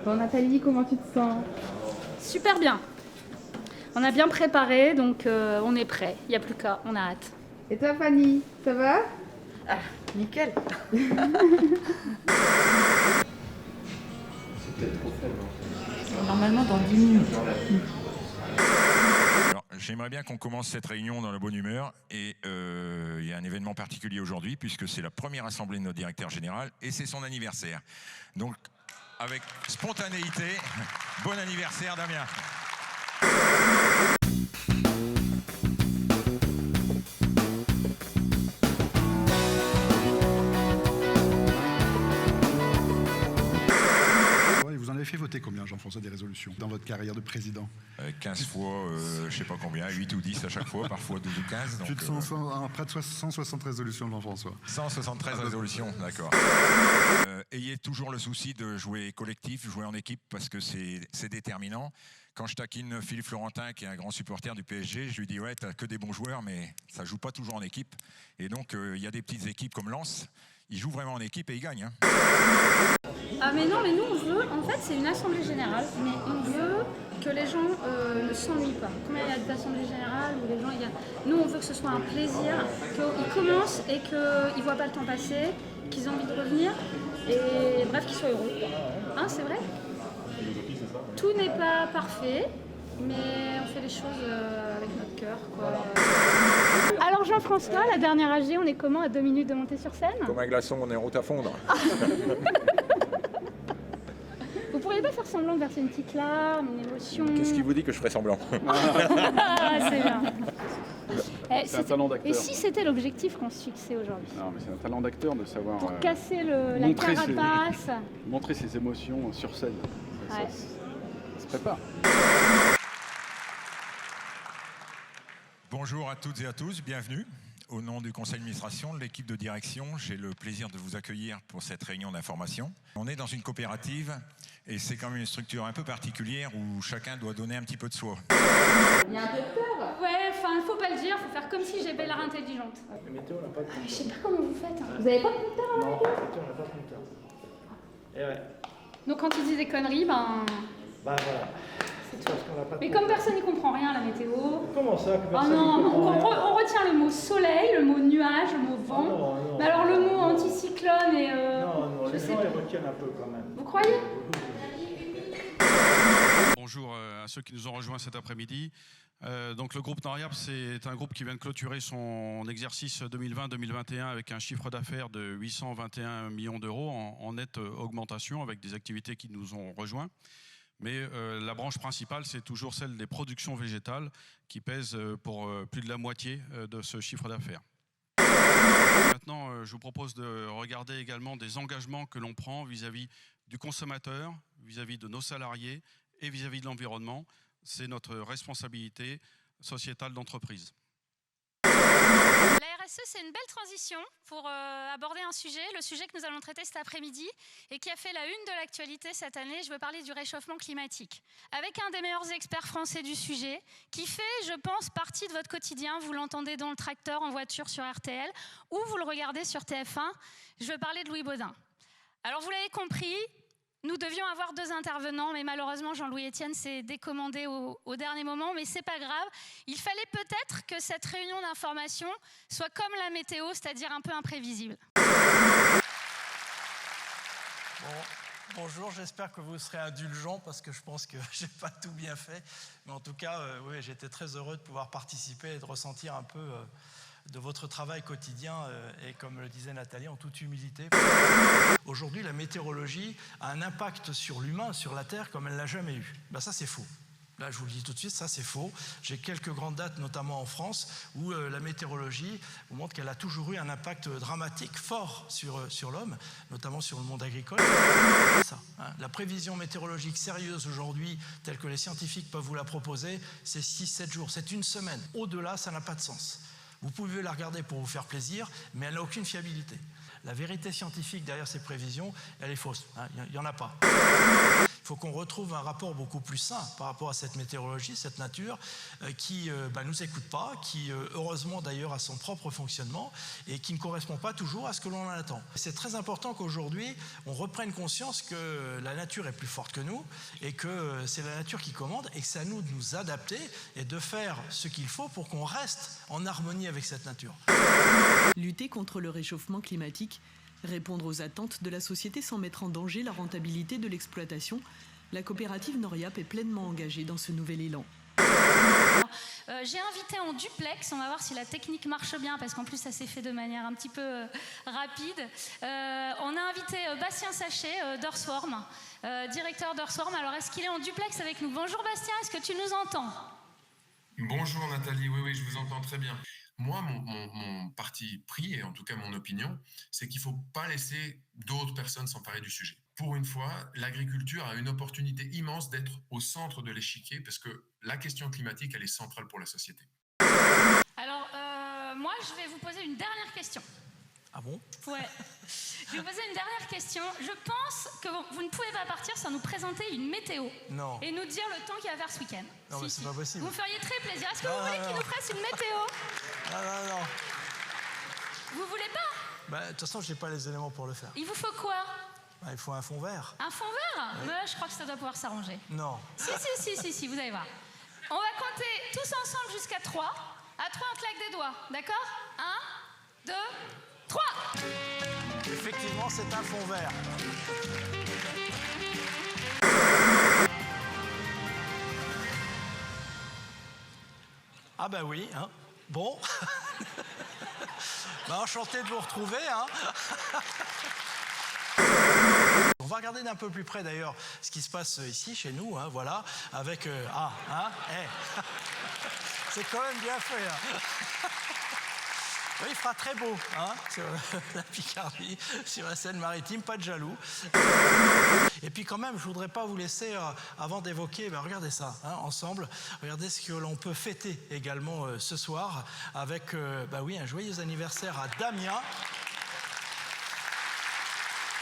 Bon, Nathalie, comment tu te sens? Super bien. On a bien préparé, donc on est prêt. Il n'y a plus qu'à, on a hâte. Et toi, Fanny, ça va? Ah, nickel. C'est peut-être trop faible. Normalement dans 10 minutes. Alors, j'aimerais bien qu'on commence cette réunion dans la bonne humeur et il y a un événement particulier aujourd'hui puisque c'est la première assemblée de notre directeur général et c'est son anniversaire. Donc, avec spontanéité, bon anniversaire Damien. Vous en avez fait voter combien, Jean-François, des résolutions dans votre carrière de président? 15 fois, je sais pas combien, 8 ou 10 à chaque fois, parfois 12 ou 15. Donc, Plus de près de 160 résolutions, Jean-François. 173 résolutions, d'accord. Ayez toujours le souci de jouer collectif, jouer en équipe, parce que c'est déterminant. Quand je taquine Philippe Florentin, qui est un grand supporter du PSG, je lui dis « Ouais, t'as que des bons joueurs, mais ça joue pas toujours en équipe. » Et donc, il y a des petites équipes comme Lens, ils jouent vraiment en équipe et ils gagnent. Hein. Ah mais non, mais nous on veut, en fait c'est une assemblée générale, mais on veut que les gens ne s'ennuient pas. Combien il y a d'assemblées générales où les gens, nous on veut que ce soit un plaisir, qu'ils commencent et qu'ils ne voient pas le temps passer, qu'ils aient envie de revenir, et bref qu'ils soient heureux. Hein, c'est vrai? Tout n'est pas parfait, mais on fait les choses avec notre cœur, quoi. Alors Jean-François, la dernière AG, on est comment à 2 minutes de monter sur scène? Comme un glaçon, on est en route à fondre. Vous pourriez pas faire semblant de verser une petite larme, une émotion? Qu'est-ce qui vous dit que je ferais semblant? Ah, c'est bien. C'est un talent d'acteur. Et si c'était l'objectif qu'on se fixait aujourd'hui? Non, mais c'est un talent d'acteur de savoir Pour casser la montrer carapace. montrer ses émotions sur scène. Ça, Ouais. ça se prépare. Bonjour à toutes et à tous, bienvenue. Au nom du conseil d'administration, de l'équipe de direction, j'ai le plaisir de vous accueillir pour cette réunion d'information. On est dans une coopérative et c'est quand même une structure un peu particulière où chacun doit donner un petit peu de soi. Il y a un peu de peur. Ouais, enfin, faut pas le dire, faut faire comme si j'avais l'air intelligente. La météo n'a pas de Je sais pas comment vous faites. Vous avez pas de compteur? Non, la météo n'a pas de compteur. Et ouais. Donc quand ils disent des conneries, ben... Bah voilà. C'est parce qu'on n'a pas de Mais compteur. comme personne n'y comprend rien à la météo... Comment ça que Oh personne non, n'y comprend rien on retient le mot soleil, le mot nuage, le mot vent. Non, non, Mais alors le mot non. anticyclone et... Non, je les sais gens pas. ils retiennent un peu quand même. Vous croyez? Bonjour à ceux qui nous ont rejoints cet après-midi. Donc le groupe Noriap, c'est un groupe qui vient de clôturer son exercice 2020-2021 avec un chiffre d'affaires de 821 millions d'euros en nette augmentation avec des activités qui nous ont rejoints. Mais la branche principale, c'est toujours celle des productions végétales qui pèse pour plus de la moitié de ce chiffre d'affaires. Maintenant, je vous propose de regarder également des engagements que l'on prend vis-à-vis du consommateur, vis-à-vis de nos salariés et vis-à-vis de l'environnement. C'est notre responsabilité sociétale d'entreprise. La RSE, c'est une belle transition pour aborder un sujet, le sujet que nous allons traiter cet après-midi et qui a fait la une de l'actualité cette année. Je veux parler du réchauffement climatique. Avec un des meilleurs experts français du sujet, qui fait, je pense, partie de votre quotidien. Vous l'entendez dans le tracteur, en voiture sur RTL, ou vous le regardez sur TF1. Je veux parler de Louis Baudin. Alors, vous l'avez compris, nous devions avoir 2 intervenants, mais malheureusement, Jean-Louis Etienne s'est décommandé au dernier moment, mais c'est pas grave. Il fallait peut-être que cette réunion d'information soit comme la météo, c'est-à-dire un peu imprévisible. Bonjour, j'espère que vous serez indulgents parce que je pense que j'ai pas tout bien fait. Mais en tout cas, oui, j'étais très heureux de pouvoir participer et de ressentir un peu de votre travail quotidien et comme le disait Nathalie, en toute humilité. Aujourd'hui, la météorologie a un impact sur l'humain, sur la Terre, comme elle ne l'a jamais eu. Ben ça, c'est faux. Là, je vous le dis tout de suite, ça c'est faux. J'ai quelques grandes dates, notamment en France, où la météorologie vous montre qu'elle a toujours eu un impact dramatique, fort sur l'homme, notamment sur le monde agricole. Ça, hein. La prévision météorologique sérieuse aujourd'hui, telle que les scientifiques peuvent vous la proposer, c'est 6-7 jours, c'est une semaine. Au-delà, ça n'a pas de sens. Vous pouvez la regarder pour vous faire plaisir, mais elle n'a aucune fiabilité. la vérité scientifique derrière ces prévisions, elle est fausse. Hein, il n'y en a pas. Il faut qu'on retrouve un rapport beaucoup plus sain par rapport à cette météorologie, cette nature, qui nous écoute pas, qui heureusement d'ailleurs a son propre fonctionnement et qui ne correspond pas toujours à ce que l'on en attend. C'est très important qu'aujourd'hui, on reprenne conscience que la nature est plus forte que nous et que c'est la nature qui commande et que c'est à nous de nous adapter et de faire ce qu'il faut pour qu'on reste en harmonie avec cette nature. Lutter contre le réchauffement climatique, répondre aux attentes de la société sans mettre en danger la rentabilité de l'exploitation, la coopérative Noriap est pleinement engagée dans ce nouvel élan. J'ai invité en duplex, on va voir si la technique marche bien, parce qu'en plus ça s'est fait de manière un petit peu rapide. On a invité Bastien Sachet d'Earthworm, directeur d'Earthworm. Alors est-ce qu'il est en duplex avec nous? Bonjour Bastien, est-ce que tu nous entends? Bonjour Nathalie, oui, je vous entends très bien. Moi, mon parti pris, et en tout cas mon opinion, c'est qu'il ne faut pas laisser d'autres personnes s'emparer du sujet. Pour une fois, l'agriculture a une opportunité immense d'être au centre de l'échiquier parce que la question climatique, elle est centrale pour la société. Alors, moi, je vais vous poser une dernière question. Ah bon? Ouais. Je vais vous poser une dernière question. Je pense que vous ne pouvez pas partir sans nous présenter une météo. Non. Et nous dire le temps qu'il va faire ce week-end. Non, mais c'est pas possible. Vous me feriez très plaisir. Est-ce que vous voulez qu'il nous fasse une météo? Non. Vous voulez pas? De toute façon, je n'ai pas les éléments pour le faire. Il vous faut quoi? Il faut un fond vert. Un fond vert? Oui. Mais je crois que ça doit pouvoir s'arranger. Non. Si, vous allez voir. On va compter tous ensemble jusqu'à 3. À 3, on claque des doigts. D'accord? 1, 2, 3. Effectivement, c'est un fond vert. Ah ben oui, hein. Bon. Enchanté de vous retrouver, hein. On va regarder d'un peu plus près d'ailleurs ce qui se passe ici, chez nous, hein, voilà, avec... C'est quand même bien fait, hein. Oui, il fera très beau, hein, sur la Picardie, sur la Seine-Maritime, pas de jaloux. Et puis quand même, je ne voudrais pas vous laisser, avant d'évoquer, regardez ça, hein, ensemble, regardez ce que l'on peut fêter également ce soir, avec un joyeux anniversaire à Damien.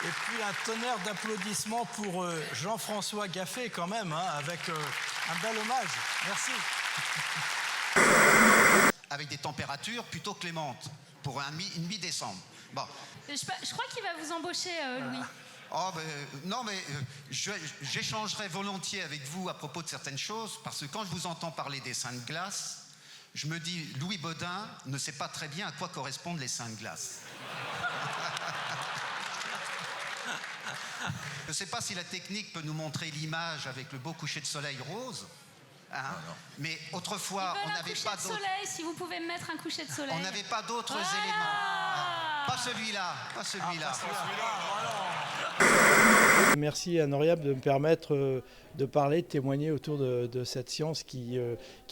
Et puis un tonnerre d'applaudissements pour Jean-François Gaffé quand même, hein, avec un bel hommage. Merci. Avec des températures plutôt clémentes pour une mi-décembre. Bon. Je crois qu'il va vous embaucher, Louis. Non, mais j'échangerai volontiers avec vous à propos de certaines choses, parce que quand je vous entends parler des seins de glace, je me dis, Louis Baudin ne sait pas très bien à quoi correspondent les seins de glace. Je ne sais pas si la technique peut nous montrer l'image avec le beau coucher de soleil rose. Hein, mais autrefois, on n'avait pas d'autres... soleil, si vous pouvez me mettre un coucher de soleil. On n'avait pas d'autres éléments. Pas celui-là, pas celui-là. Merci à Noriap de me permettre de parler, de témoigner autour de cette science qui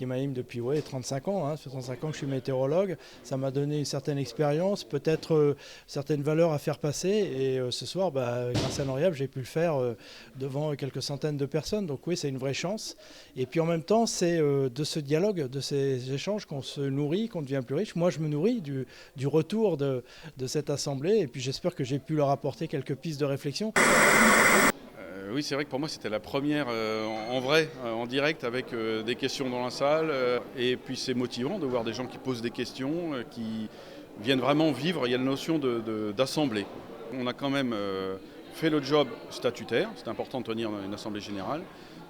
m'anime depuis 35 ans. Ça fait 35 ans que je suis météorologue. Ça m'a donné une certaine expérience, peut-être certaines valeurs à faire passer. Et ce soir, grâce à Noriap, j'ai pu le faire devant quelques centaines de personnes. Donc oui, c'est une vraie chance. Et puis en même temps, c'est de ce dialogue, de ces échanges qu'on se nourrit, qu'on devient plus riche. Moi, je me nourris du retour de cette assemblée. Et puis j'espère que j'ai pu leur apporter quelques pistes de réflexion. Oui, c'est vrai que pour moi, c'était la première en vrai, en direct, avec des questions dans la salle. Et puis c'est motivant de voir des gens qui posent des questions, qui viennent vraiment vivre. Il y a la notion d'assemblée. On a quand même fait le job statutaire. C'est important de tenir une assemblée générale.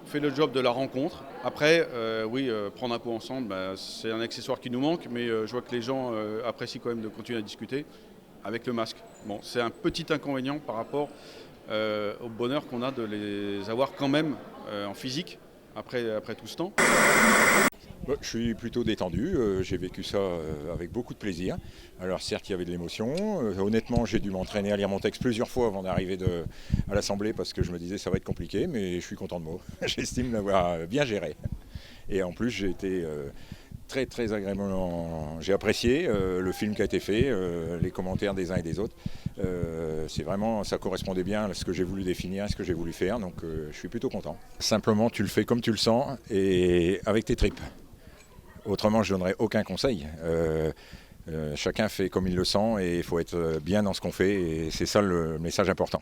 Fait le job de la rencontre. Après, prendre un coup ensemble, c'est un accessoire qui nous manque. Mais je vois que les gens apprécient quand même de continuer à discuter avec le masque. Bon, c'est un petit inconvénient par rapport au bonheur qu'on a de les avoir quand même en physique après tout ce temps. Je suis plutôt détendu, j'ai vécu ça avec beaucoup de plaisir. Alors certes, il y avait de l'émotion. Honnêtement, j'ai dû m'entraîner à lire mon texte plusieurs fois avant d'arriver à l'Assemblée parce que je me disais ça va être compliqué, mais je suis content de moi. J'estime l'avoir bien géré. Et en plus, j'ai été très très agréablement... J'ai apprécié le film qui a été fait, les commentaires des uns et des autres. C'est vraiment, ça correspondait bien à ce que j'ai voulu définir, à ce que j'ai voulu faire, donc je suis plutôt content. Simplement, tu le fais comme tu le sens et avec tes tripes. Autrement, je ne donnerais aucun conseil. Chacun fait comme il le sent et il faut être bien dans ce qu'on fait et c'est ça le message important.